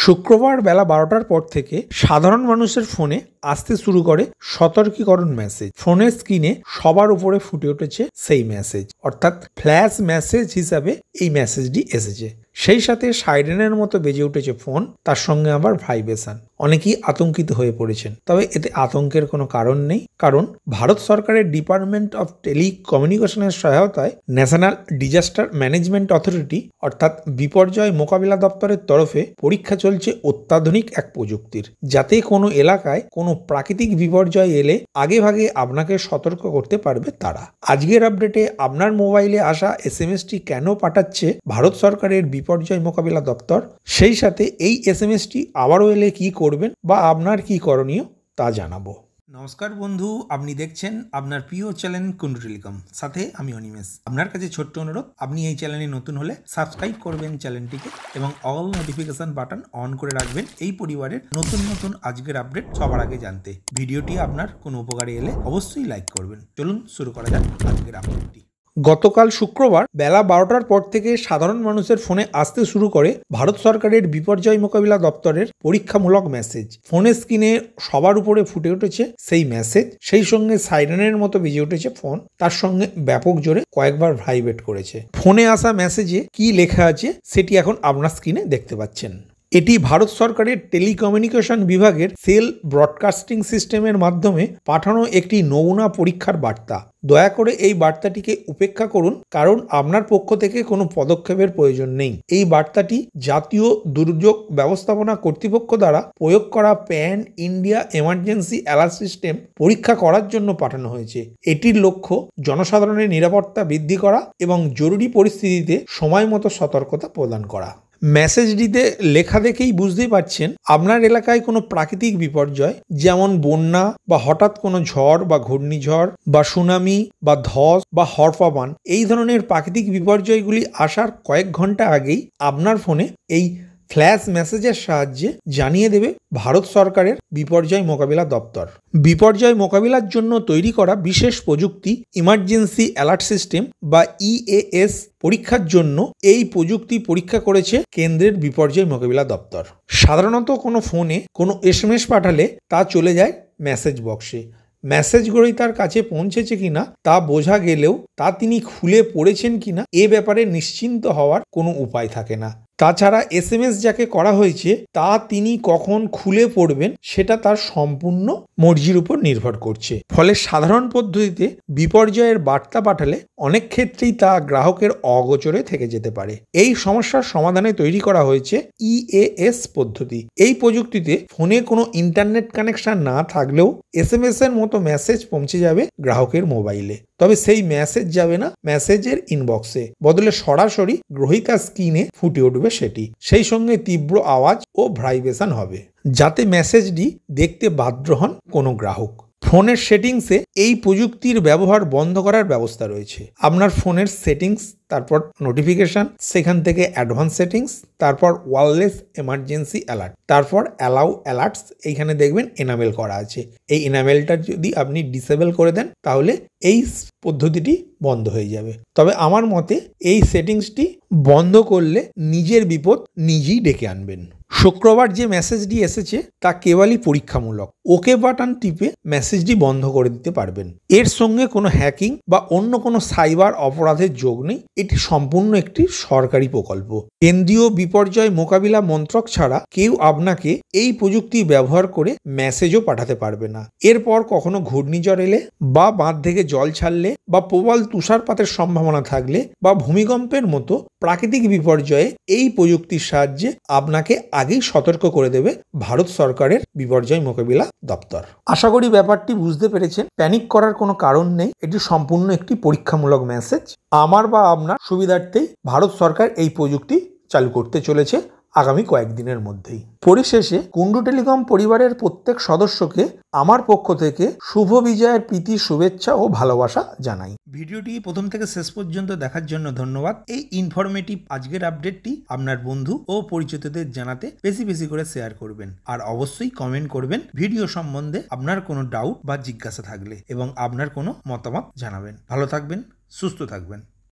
শুক্রবার বেলা 12টার পর থেকে সাধারণ মানুষের ফোনে আসতে শুরু করে সতর্কীকরণ মেসেজ। ফোনের স্ক্রিনে সবার উপরে ফুটে উঠেছে সেই মেসেজ, অর্থাৎ ফ্ল্যাশ মেসেজ হিসাবে এই মেসেজটি এসেছে। সেই সাথে সাইরেনের মতো বেজে উঠেছে ফোন, তার সঙ্গে আবার ভাইব্রেশন। অনেকেই আতঙ্কিত হয়ে পড়েছেন, তবে এতে আতঙ্কের কোনো কারণ নেই, কারণ ভারত সরকারের ডিপার্টমেন্ট অফ টেলিকমিউনিকেশনের সহায়তায় ন্যাশনাল ডিজাস্টার ম্যানেজমেন্ট অথরিটি অর্থাৎ বিপর্যয় মোকাবিলা দপ্তরের তরফে পরীক্ষা চলছে অত্যাধুনিক এক প্রযুক্তির, যাতে কোনো এলাকায় কোনো প্রাকৃতিক বিপর্যয় এলে আগেভাগে আপনাকে সতর্ক করতে পারবে তারা। আজকের আপডেটে আপনার মোবাইলে আসা এসএমএসটি কেন পাঠাচ্ছে ভারত সরকারের বিপর্যয় মোকাবিলা দপ্তর, সেই সাথে এই এসএমএসটি আবারও এলে কি করবেন বা আপনার কি করণীয় তা জানাবো। নমস্কার বন্ধু, আপনি দেখছেন আপনার প্রিয় চ্যানেল কুন্ডু টেলিকম, সাথে আমি অনিমেষ। আপনার কাছে ছোট্ট অনুরোধ, আপনি এই চ্যানেলে নতুন হলে সাবস্ক্রাইব করবেন চ্যানেলটিকে এবং অল নোটিফিকেশন বাটন অন করে রাখবেন এই পরিবারের নতুন নতুন আজকের আপডেট সবার আগে জানতে। ভিডিওটি আপনার কোনো উপকারে এলে অবশ্যই লাইক করবেন। চলুন শুরু করা যাক আজকের আপডেটটি। গতকাল শুক্রবার বেলা 12টার পর থেকে সাধারণ মানুষের ফোনে আসতে শুরু করে ভারত সরকারের বিপর্যয় মোকাবিলা দপ্তরের পরীক্ষামূলক মেসেজ। ফোনের স্ক্রিনে সবার উপরে ফুটে উঠেছে সেই মেসেজ, সেই সঙ্গে সাইরেনের মতো বেজে উঠেছে ফোন, তার সঙ্গে ব্যাপক জোরে কয়েকবার ভাইব্রেট করেছে। ফোনে আসা মেসেজে কি লেখা আছে সেটি এখন আপনার স্ক্রিনে দেখতে পাচ্ছেন। এটি ভারত সরকারের টেলিকমিউনিকেশন বিভাগের সেল ব্রডকাস্টিং সিস্টেমের মাধ্যমে পাঠানো একটি নমুনা পরীক্ষার বার্তা। দয়া করে এই বার্তাটিকে উপেক্ষা করুন, কারণ আপনার পক্ষ থেকে কোনো পদক্ষেপের প্রয়োজন নেই। এই বার্তাটি জাতীয় দুর্যোগ ব্যবস্থাপনা কর্তৃপক্ষ দ্বারা প্রয়োগ করা pan India emergency alert system পরীক্ষা করার জন্য পাঠানো হয়েছে। এটির লক্ষ্য জনসাধারণের নিরাপত্তা বৃদ্ধি করা এবং জরুরি পরিস্থিতিতে সময় মতো সতর্কতা প্রদান করা। মেসেজটিতে লেখা দেখেই বুঝতেই পারছেন আপনার এলাকায় কোনো প্রাকৃতিক বিপর্যয়, যেমন বন্যা বা হঠাৎ কোনো ঝড় বা ঘূর্ণিঝড় বা সুনামি বা ধস বা হরফাবান, এই ধরনের প্রাকৃতিক বিপর্যয়গুলি আসার কয়েক ঘন্টা আগেই আপনার ফোনে এই ফ্ল্যাশ মেসেজের সাহায্যে জানিয়ে দেবে ভারত সরকারের বিপর্যয় মোকাবিলা দপ্তর। বিপর্যয় মোকাবিলার জন্য তৈরি করা বিশেষ প্রযুক্তি ইমার্জেন্সি অ্যালার্ট সিস্টেম বা ইএএস পরীক্ষার জন্য এই প্রযুক্তি পরীক্ষা করেছে কেন্দ্রের বিপর্যয় মোকাবিলা দপ্তর। সাধারণত কোনো ফোনে কোনো এসএমএস পাঠালে তা চলে যায় মেসেজ বক্সে। মেসেজগুলি তার কাছে পৌঁছেছে কিনা তা বোঝা গেলেও তা তিনি খুলে পড়েছেন কিনা এ ব্যাপারে নিশ্চিন্ত হওয়ার কোনো উপায় থাকে না। তাছাড়া এসএমএস যাকে করা হয়েছে তা তিনি কখন খুলে পড়বেন সেটা তার সম্পূর্ণ মর্জির উপর নির্ভর করছে। ফলে সাধারণ পদ্ধতিতে বিপর্যয়ের বার্তা পাঠালে অনেক ক্ষেত্রেই তা গ্রাহকের অগোচরে থেকে যেতে পারে। এই সমস্যার সমাধানে তৈরি করা হয়েছে ইএএস পদ্ধতি। এই প্রযুক্তিতে ফোনে কোনো ইন্টারনেট কানেকশন না থাকলেও এসএমএস এর মতো মেসেজ পৌঁছে যাবে গ্রাহকের মোবাইলে, তবে সেই মেসেজ যাবে না মেসেজের ইনবক্সে, বদলে সরাসরি গ্রহীতার স্ক্রিনে ফুটে উঠবে সেটি। সেই সঙ্গে তীব্র আওয়াজ ও ভাইব্রেশন হবে, যাতে মেসেজটি দেখতে বাধ্য হন কোনো গ্রাহক। ফোনের সেটিংসে এই প্রযুক্তির ব্যবহার বন্ধ করার ব্যবস্থা রয়েছে। আপনার ফোনের সেটিংস, তারপর নোটিফিকেশন, সেখান থেকে অ্যাডভান্স সেটিংস, তারপর ওয়্যারলেস এমার্জেন্সি অ্যালার্ট, তারপর অ্যালাউ অ্যালার্টস, এইখানে দেখবেন এনাবেল করা আছে। এই এনাবেলটা যদি আপনি ডিসেবল করে দেন তাহলে এই পদ্ধতিটি বন্ধ হয়ে যাবে। তবে আমার মতে এই সেটিংসটি বন্ধ করলে নিজের বিপদ নিজেই ডেকে আনবেন। শুক্রবার যে মেসেজটি এসেছে তা কেবলই পরীক্ষামূলক। ওকে বাটন টিপে মেসেজটি বন্ধ করে দিতে পারবেন। এর সঙ্গে কোনো হ্যাকিং বা অন্য কোনো সাইবার অপরাধের যোগ নেই। এটি সম্পূর্ণ একটি সরকারি প্রকল্প। কেন্দ্রীয় বিপর্যয় মোকাবিলা মন্ত্রক ছাড়া কেউ আপনাকে এই প্রযুক্তি ব্যবহার করে মেসেজও পাঠাতে পারবে না। এরপর কখনো ঘূর্ণিঝড় এলে বা বাঁধ থেকে জল ছাড়লে বা প্রবল তুষারপাতের সম্ভাবনা থাকলে বা ভূমিকম্পের মতো প্রাকৃতিক বিপর্যয়ে এই প্রযুক্তির সাহায্যে আপনাকে আগেই সতর্ক করে দেবে ভারত সরকারের বিপর্যয় মোকাবিলা দপ্তর। আশা করি ব্যাপারটি বুঝতে পেরেছেন। প্যানিক করার কোনো কারণ নেই, এটি সম্পূর্ণ একটি পরীক্ষামূলক মেসেজ। আমার বা আপনার সুবিধার্থেই ভারত সরকার এই প্রযুক্তি চালু করতে চলেছে আগামী কয়েকদিনের মধ্যেই। পরিশেষে কুন্ডু টেলিকম পরিবারের প্রত্যেক সদস্যকে আমার পক্ষ থেকে শুভ বিজয়ের প্রীতি, শুভেচ্ছা ও ভালোবাসা জানাই। ভিডিওটি প্রথম থেকে শেষ পর্যন্ত দেখার জন্য ধন্যবাদ। এই ইনফরমেটিভ আজকের আপডেটটি আপনার বন্ধু ও পরিচিতদের জানাতে বেশি বেশি করে শেয়ার করবেন, আর অবশ্যই কমেন্ট করবেন ভিডিও সম্বন্ধে আপনার কোনো ডাউট বা জিজ্ঞাসা থাকলে, এবং আপনার কোনো মতামত জানাবেন। ভালো থাকবেন, সুস্থ থাকবেন।